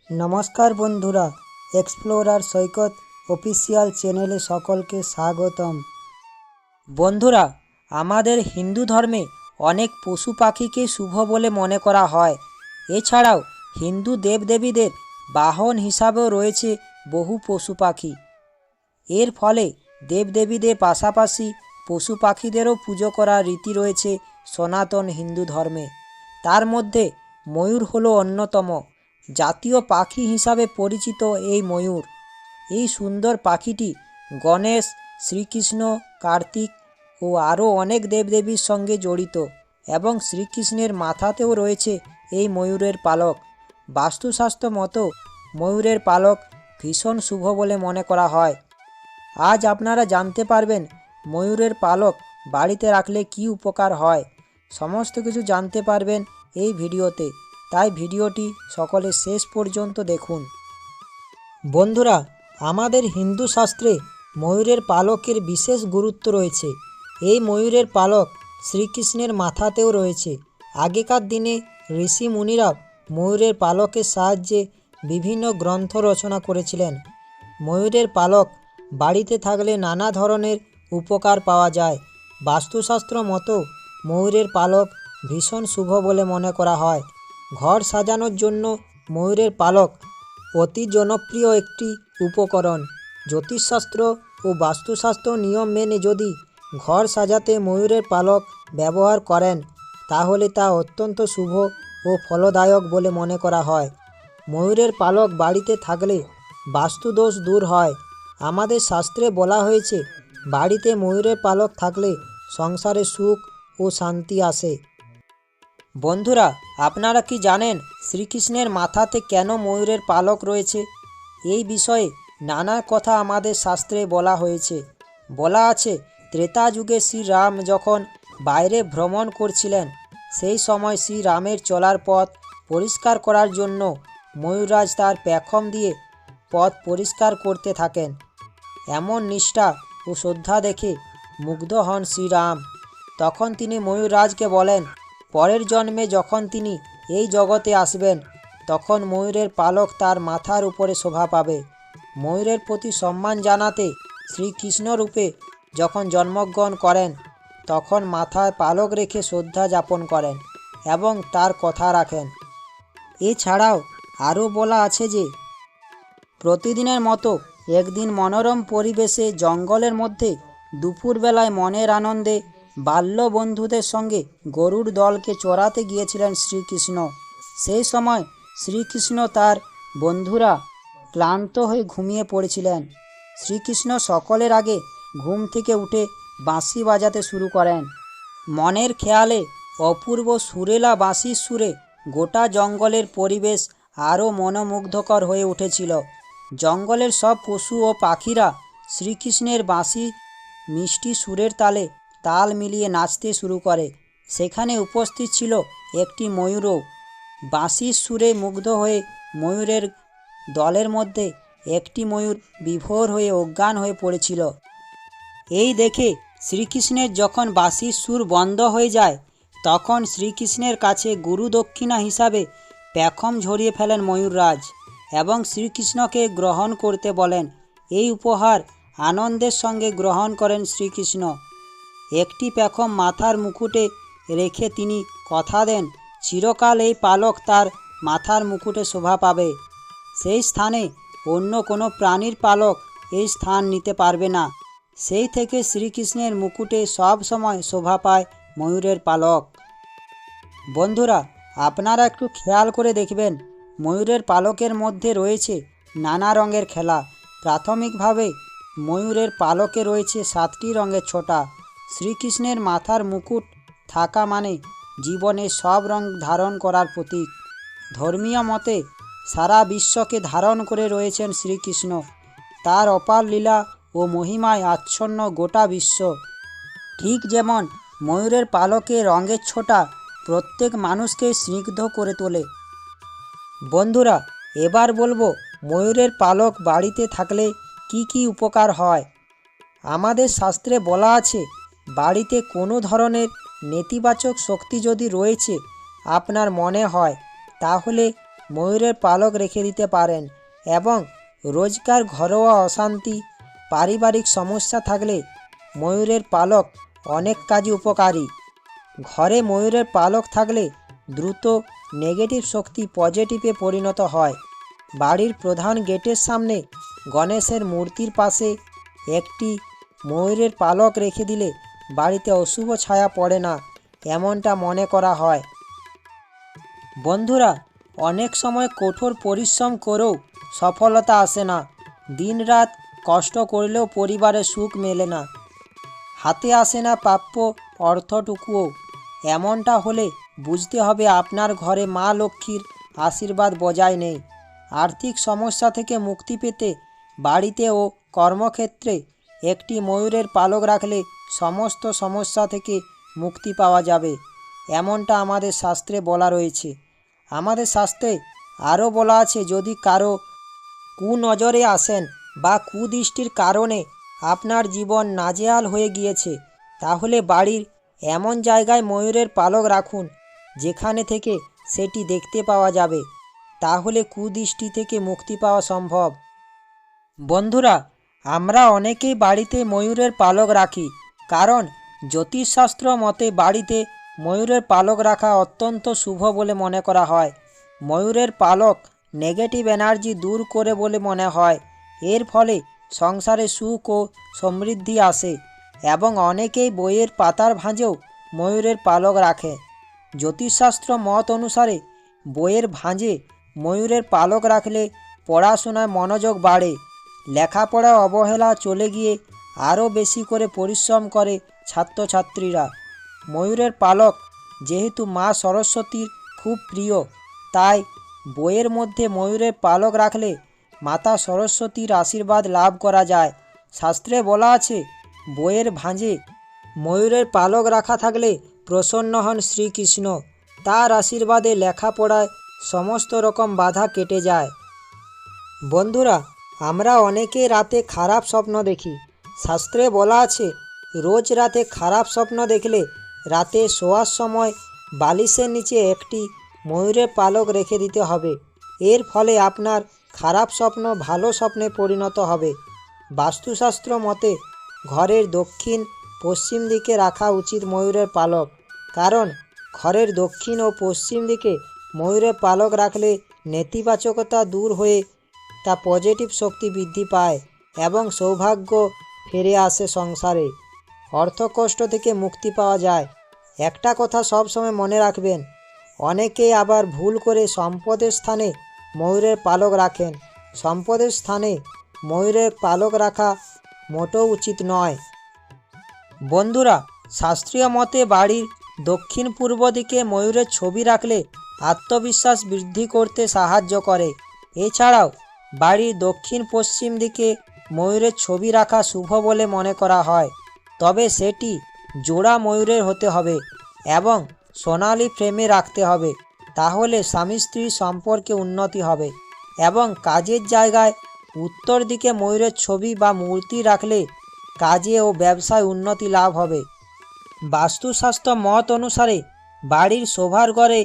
নমস্কার বন্ধুরা, এক্সপ্লোরার সৈকত অফিসিয়াল চ্যানেলে সকলকে স্বাগতম। বন্ধুরা, আমাদের হিন্দু ধর্মে অনেক পশু পাখিকে শুভ বলে মনে করা হয়। এছাড়াও হিন্দু দেবদেবীদের বাহন হিসাবেও রয়েছে বহু পশু পাখি। এর ফলে দেবদেবীদের পাশাপাশি পশু পাখিদেরও পুজো করার রীতি রয়েছে সনাতন হিন্দু ধর্মে। তার মধ্যে ময়ূর হলো অন্যতম। জাতীয় পাখি হিসাবে পরিচিত এই ময়ূর। এই সুন্দর পাখিটি গণেশ, শ্রীকৃষ্ণ, কার্তিক ও আরও অনেক দেবদেবীর সঙ্গে জড়িত এবং শ্রীকৃষ্ণের মাথাতেও রয়েছে এই ময়ূরের পালক। বাস্তুশাস্ত্র মতো ময়ূরের পালক ভীষণ শুভ বলে মনে করা হয়। আজ আপনারা জানতে পারবেন ময়ূরের পালক বাড়িতে রাখলে কী উপকার হয়। সমস্ত কিছু জানতে পারবেন এই ভিডিওতে, তাই ভিডিওটি সকলে শেষ পর্যন্ত দেখুন। বন্ধুরা, আমাদের হিন্দু শাস্ত্রে ময়ূরের পালকের বিশেষ গুরুত্ব রয়েছে। এই ময়ূরের পালক শ্রীকৃষ্ণের মাথাতেও রয়েছে। আগেকার দিনে ঋষি মুনিরা ময়ূরের পালকের সাহায্যে বিভিন্ন গ্রন্থ রচনা করেছিলেন। ময়ূরের পালক বাড়িতে থাকলে নানা ধরনের উপকার পাওয়া যায়। বাস্তুশাস্ত্র মতো ময়ূরের পালক ভীষণ শুভ বলে মনে করা হয়। ঘর সাজানোর জন্য ময়ূরের পালক অতি জনপ্রিয় একটি উপকরণ। জ্যোতিষশাস্ত্র ও বাস্তুশাস্ত্র নিয়ম মেনে যদি ঘর সাজাতে ময়ূরের পালক ব্যবহার করেন তাহলে তা অত্যন্ত শুভ ও ফলদায়ক বলে মনে করা হয়। ময়ূরের পালক বাড়িতে থাকলে বাস্তুদোষ দূর হয়। আমাদের শাস্ত্রে বলা হয়েছে বাড়িতে ময়ূরের পালক থাকলে সংসারে সুখ ও শান্তি আসে। বন্ধুরা, আপনারা কি জানেন শ্রীকৃষ্ণের মাথাতে কেন ময়ূরের পালক রয়েছে? এই বিষয়ে নানা কথা আমাদের শাস্ত্রে বলা হয়েছে। বলা আছে, ত্রেতা যুগে শ্রীরাম যখন বাইরে ভ্রমণ করছিলেন সেই সময় শ্রীরামের চলার পথ পরিষ্কার করার জন্য ময়ূররাজ তার পেখম দিয়ে পথ পরিষ্কার করতে থাকেন। এমন নিষ্ঠা ও শ্রদ্ধা দেখে মুগ্ধ হন শ্রীরাম। তখন তিনি ময়ূররাজকে বলেন, পরের জন্মে যখন তিনি এই জগতে আসবেন তখন ময়ূরের পালক তার মাথার উপরে শোভা পাবে। ময়ূরের প্রতি সম্মান জানাতে শ্রীকৃষ্ণ রূপে যখন জন্মগ্রহণ করেন তখন মাথায় পালক রেখে শ্রদ্ধা যাপন করেন এবং তার কথা রাখেন। এছাড়াও আরও বলা আছে যে প্রতিদিনের মতো একদিন মনোরম পরিবেশে জঙ্গলের মধ্যে দুপুরবেলায় মনের আনন্দে বাল্য বন্ধুদের সঙ্গে গরুর দলকে চড়াতে গিয়েছিলেন শ্রীকৃষ্ণ। সেই সময় শ্রীকৃষ্ণ তার বন্ধুরা ক্লান্ত হয়ে ঘুমিয়ে পড়েছিলেন। শ্রীকৃষ্ণ সকলের আগে ঘুম থেকে উঠে বাঁশি বাজাতে শুরু করেন। মনের খেয়ালে অপূর্ব সুরেলা বাঁশির সুরে গোটা জঙ্গলের পরিবেশ আরও মনোমুগ্ধকর হয়ে উঠেছিল। জঙ্গলের সব পশু ও পাখিরা শ্রীকৃষ্ণের বাঁশি মিষ্টি সুরের তালে তাল মিলিয়ে নাচতে শুরু করে। সেখানে উপস্থিত ছিল একটি ময়ূরও। বাঁশির সুরে মুগ্ধ হয়ে ময়ূরের দলের মধ্যে একটি ময়ূর বিভোর হয়ে অজ্ঞান হয়ে পড়েছিল। এই দেখে শ্রীকৃষ্ণের যখন বাঁশির সুর বন্ধ হয়ে যায় তখন শ্রীকৃষ্ণের কাছে গুরু দক্ষিণা হিসাবে পেখম ঝরিয়ে ফেলেন ময়ূররাজ এবং শ্রীকৃষ্ণকে গ্রহণ করতে বলেন। এই উপহার আনন্দের সঙ্গে গ্রহণ করেন শ্রীকৃষ্ণ। একটি পেখম মাথার মুকুটে রেখে তিনি কথা দেন চিরকাল এই পালক তার মাথার মুকুটে শোভা পাবে। সেই স্থানে অন্য কোনো প্রাণীর পালক এই স্থান নিতে পারবে না। সেই থেকে শ্রীকৃষ্ণের মুকুটে সব সময় শোভা পায় ময়ূরের পালক। বন্ধুরা, আপনারা একটু খেয়াল করে দেখবেন ময়ূরের পালকের মধ্যে রয়েছে নানা রঙের খেলা। প্রাথমিকভাবে ময়ূরের পালকে রয়েছে 7টি রঙের ছোটা। শ্রীকৃষ্ণের মাথার মুকুট থাকা মানে জীবনে সব রং ধারণ করার প্রতীক। ধর্মীয় মতে সারা বিশ্বকে ধারণ করে রয়েছেন শ্রীকৃষ্ণ। তার অপার লীলা ও মহিমায় আচ্ছন্ন গোটা বিশ্ব। ঠিক যেমন ময়ূরের পালকে রঙের ছোটা প্রত্যেক মানুষকে স্নিগ্ধ করে তোলে। বন্ধুরা, এবার বলবো ময়ূরের পালক বাড়িতে থাকলে কি কি উপকার হয়। আমাদের শাস্ত্রে বলা আছে বাড়িতে কোনো ধরনের নেতিবাচক শক্তি যদি রয়েছে আপনার মনে হয় তাহলে ময়ূরের পালক রেখে দিতে পারেন। এবং রোজকার ঘরোয়া অশান্তি, পারিবারিক সমস্যা থাকলে ময়ূরের পালক অনেক কাজে উপকারী। ঘরে ময়ূরের পালক থাকলে দ্রুত নেগেটিভ শক্তি পজিটিভে পরিণত হয়। বাড়ির প্রধান গেটের সামনে গণেশের মূর্তির পাশে একটি ময়ূরের পালক রেখে দিলে বাড়িতে অশুভ ছায়া পড়ে না, এমনটা মনে করা হয়। বন্ধুরা, অনেক সময় কঠোর পরিশ্রম করেও সফলতা আসে না। দিনরাত কষ্ট করলেও পরিবারের সুখ মেলে না, হাতে আসে না প্রাপ্য অর্থটুকুও। এমনটা হলে বুঝতে হবে আপনার ঘরে মা লক্ষ্মীর আশীর্বাদ বজায় নেই। আর্থিক সমস্যা থেকে মুক্তি পেতে বাড়িতে ও কর্মক্ষেত্রে একটি ময়ূরের পালক রাখলে সমস্ত সমস্যা থেকে মুক্তি পাওয়া যাবে, এমনটা আমাদের শাস্ত্রে বলা রয়েছে। আমাদের শাস্ত্রে আরও বলা আছে, যদি কারো কুনজরে আসেন বা কুদৃষ্টির কারণে আপনার জীবন নাজেহাল হয়ে গিয়েছে, তাহলে বাড়ির এমন জায়গায় ময়ূরের পালক রাখুন যেখানে থেকে সেটি দেখতে পাওয়া যাবে, তাহলে কুদৃষ্টি থেকে মুক্তি পাওয়া সম্ভব। বন্ধুরা, আমরা অনেকেই বাড়িতে ময়ূরের পালক রাখি, কারণ জ্যোতিষশাস্ত্র মতে বাড়িতে ময়ূরের পালক রাখা অত্যন্ত শুভ বলে মনে করা হয়। ময়ূরের পালক নেগেটিভ এনার্জি দূর করে বলে মনে হয়। এর ফলে সংসারে সুখ ও সমৃদ্ধি আসে। এবং অনেকেই বইয়ের পাতার ভাঁজেও ময়ূরের পালক রাখে। জ্যোতিষশাস্ত্র মত অনুসারে বইয়ের ভাঁজে ময়ূরের পালক রাখলে পড়াশোনায় মনোযোগ বাড়ে, লেখাপড়া অবহেলা চলে গিয়ে আরও বেশি করে পরিশ্রম করে ছাত্রছাত্রীরা। ময়ূরের পালক যেহেতু মা সরস্বতীর খুব প্রিয়, তাই বইয়ের মধ্যে ময়ূরের পালক রাখলে মাতা সরস্বতীর আশীর্বাদ লাভ করা যায়। শাস্ত্রে বলা আছে, বইয়ের ভাঁজে ময়ূরের পালক রাখা থাকলে প্রসন্ন হন শ্রীকৃষ্ণ। তার আশীর্বাদে লেখাপড়ায় সমস্ত রকম বাধা কেটে যায়। বন্ধুরা, আমরা অনেকে রাতে খারাপ স্বপ্ন দেখি। শাস্ত্রে বলা আছে, রোজ রাতে খারাপ স্বপ্ন দেখলে রাতে শোয়ার সময় বালিশের নিচে একটি ময়ূরের পালক রেখে দিতে হবে। এর ফলে আপনার খারাপ স্বপ্ন ভালো স্বপ্নে পরিণত হবে। বাস্তুশাস্ত্র মতে ঘরের দক্ষিণ পশ্চিম দিকে রাখা উচিত ময়ূরের পালক, কারণ ঘরের দক্ষিণ ও পশ্চিম দিকে ময়ূরের পালক রাখলে নেতিবাচকতা দূর হয়ে তা পজিটিভ শক্তি বৃদ্ধি পায় এবং সৌভাগ্য ফিরে আসে সংসারে। অর্থকষ্ট থেকে মুক্তি পাওয়া যায়। একটা কথা সবসময় মনে রাখবেন, অনেকেই আবার ভুল করে সম্পদের স্থানে ময়ূরের পালক রাখেন। সম্পদের স্থানে ময়ূরের পালক রাখা মোটেও উচিত নয়। বন্ধুরা, শাস্ত্রীয় মতে বাড়ির দক্ষিণ পূর্ব দিকে ময়ূরের ছবি রাখলে আত্মবিশ্বাস বৃদ্ধি করতে সাহায্য করে। এছাড়াও বাড়ির দক্ষিণ পশ্চিম দিকে ময়ূরের ছবি রাখা শুভ বলে মনে করা হয়, তবে সেটি জোড়া ময়ূরের হতে হবে এবং সোনালি ফ্রেমে রাখতে হবে, তাহলে স্বামী স্ত্রীর সম্পর্কে উন্নতি হবে। এবং কাজের জায়গায় উত্তর দিকে ময়ূরের ছবি বা মূর্তি রাখলে কাজে ও ব্যবসায় উন্নতি লাভ হবে। বাস্তুশাস্ত্র মত অনুসারে বাড়ির শোভার ঘরে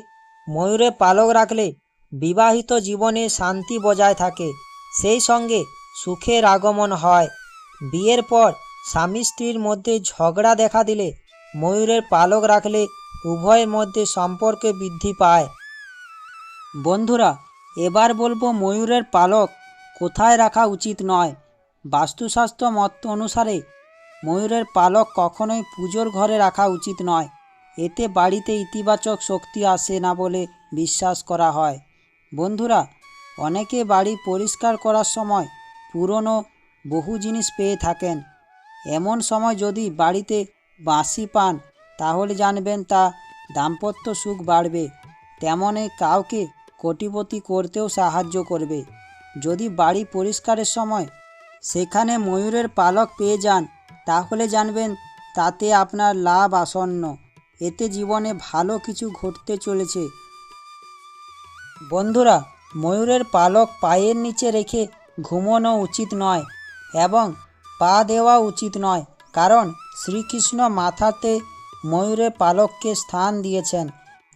ময়ূরের পালক রাখলে বিবাহিত জীবনে শান্তি বজায় থাকে, সেই সঙ্গে সুখের আগমন হয়। বিয়ের পর স্বামী স্ত্রীর মধ্যে ঝগড়া দেখা দিলে ময়ূরের পালক রাখলে উভয়ের মধ্যে সম্পর্ক বৃদ্ধি পায়। বন্ধুরা, এবার বলবো ময়ূরের পালক কোথায় রাখা উচিত নয়। বাস্তুশাস্ত্র মত অনুসারে ময়ূরের পালক কখনোই পুজোর ঘরে রাখা উচিত নয়। এতে বাড়িতে ইতিবাচক শক্তি আসে না বলে বিশ্বাস করা হয়। বন্ধুরা, অনেকে বাড়ি পরিষ্কার করার সময় পুরনো বহু জিনিস পেয়ে থাকেন। এমন সময় যদি বাড়িতে বাঁশি পান, তাহলে জানবেন তা দাম্পত্য সুখ বাড়বে, তেমনই কাউকে কোটিপতি করতেও সাহায্য করবে। যদি বাড়ি পরিষ্কারের সময় সেখানে ময়ূরের পালক পেয়ে যান, তাহলে জানবেন তাতে আপনার লাভ আসন্ন, এতে জীবনে ভালো কিছু ঘটতে চলেছে। বন্ধুরা, ময়ূরের পালক পায়ের নিচে রেখে ঘুমানো উচিত নয় এবং পা দেওয়া উচিত নয়, কারণ শ্রীকৃষ্ণ মাথাতে ময়ূরের পালককে স্থান দিয়েছেন,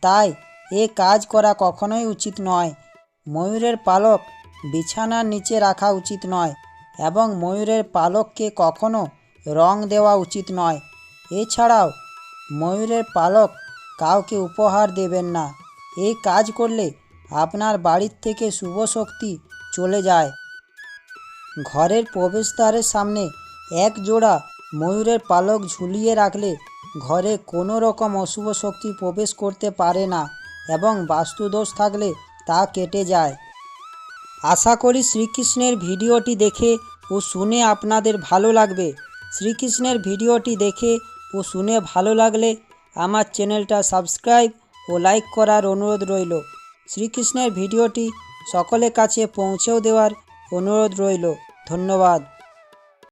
তাই এ কাজ করা কখনোই উচিত নয়। ময়ূরের পালক বিছানার নিচে রাখা উচিত নয় এবং ময়ূরের পালককে কখনো রং দেওয়া উচিত নয়। এছাড়াও ময়ূরের পালক কাউকে উপহার দেবেন না। এই কাজ করলে আপনার বাড়ির থেকে শুভ শক্তি চলে যায়। ঘরের প্রবেশদ্বারের সামনে এক জোড়া ময়ূরের পালক ঝুলিয়ে রাখলে ঘরে কোনো রকম অশুভ শক্তি প্রবেশ করতে পারে না এবং বাস্তুদোষ থাকলে তা কেটে যায়। আশা করি শ্রীকৃষ্ণের ভিডিওটি দেখে ও শুনে আপনাদের ভালো লাগবে। শ্রীকৃষ্ণের ভিডিওটি দেখে ও শুনে ভালো লাগলে আমার চ্যানেলটা সাবস্ক্রাইব ও লাইক করার অনুরোধ রইল। শ্রীকৃষ্ণের ভিডিওটি সকলের কাছে পৌঁছেও দেওয়ার অনুরোধ রইল। ধন্যবাদ।